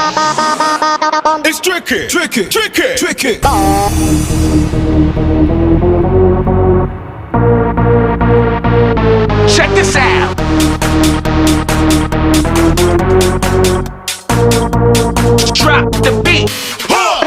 It's tricky, tricky, tricky, tricky. Check this out. Drop the beat. Huh.